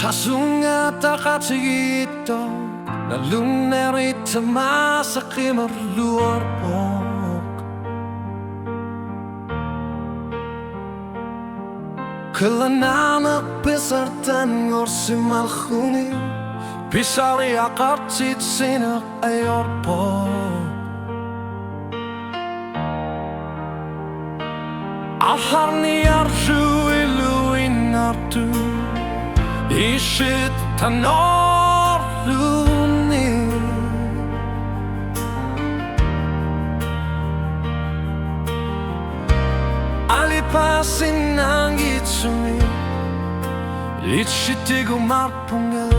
Sasunga takatsigito na lunerit sa masakimarluorpok Kılananak pisartan ngorsimalkhuni Pisari akartsit sinak ayorpok Aharni arju iluin artu Ishit tanorluni Alipasin ang itsumi Lichitigo marpunga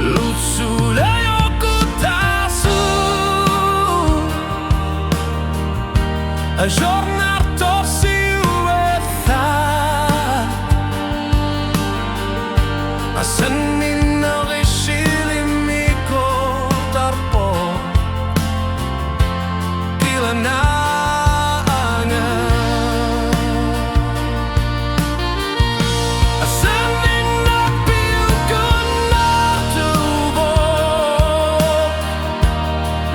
Lutsulayo kutasu Ajornar torsi Asanninneq isilimiko tarpo Kilananga Asanninneq piukkunnartuuvoq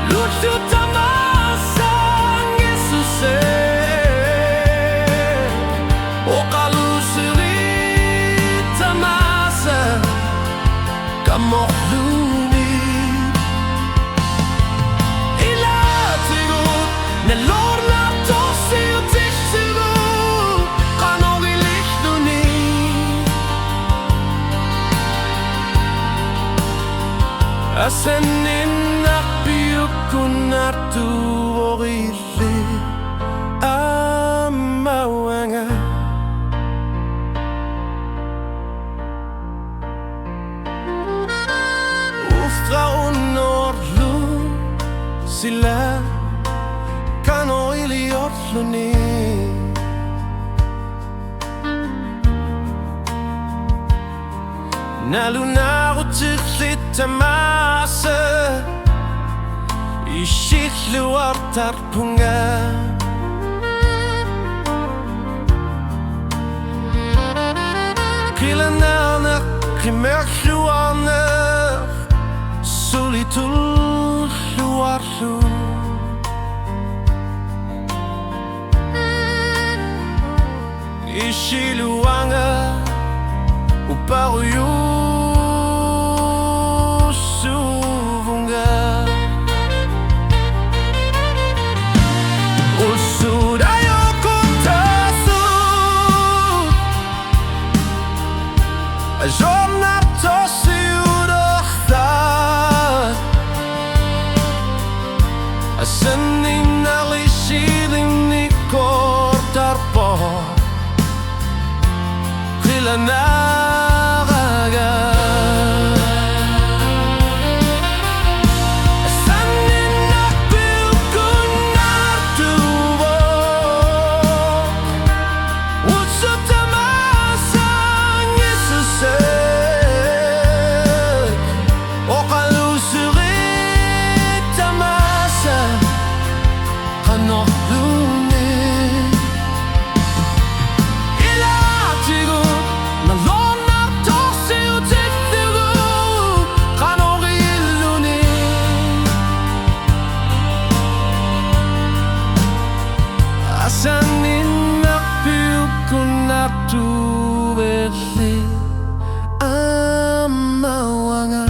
Lucu tamasang Yeesuse Kamohluni Ilatigu Nelorna tossiu tissigu Kanogilihluni Asanninneq piukkunnartuuvoq illi Ammawanga Sila kano iliorluni Nalunarutillit tamasa Ishilluartarpunga Kilananak kimerluarnak Sulitul luarlu Ishiluanga uparuyu suvunga Usudayo kutasu Ajornar tosiu Asanninneq isilimiko tarpo Kilananga Asanninneq piukkunnartuuvoq Utsu tamasang Yeesuse Oqalusurit tamasa Kanorluni Ilatigu Nalornar torsiu tissigu Kanogilluni Asanninneq piukkunnartuuvelli Ammawanga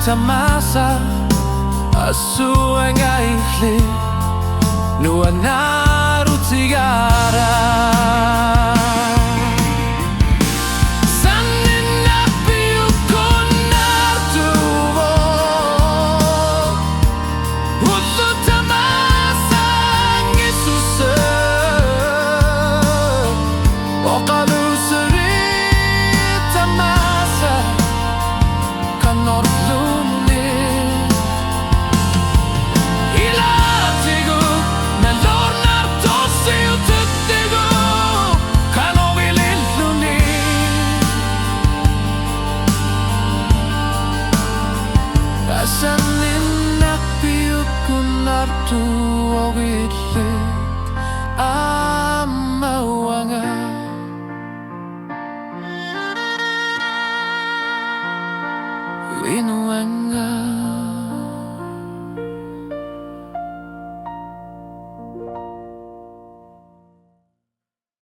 Tamasa asuanga ihli nuanaru tigara Asanninneq piukkunnartuuvoq orlunni Ilatigu me lornar tossi ututtigu Kanovillilluni Asanninneq piukkunnartuuvoq ammauanga Vinuanga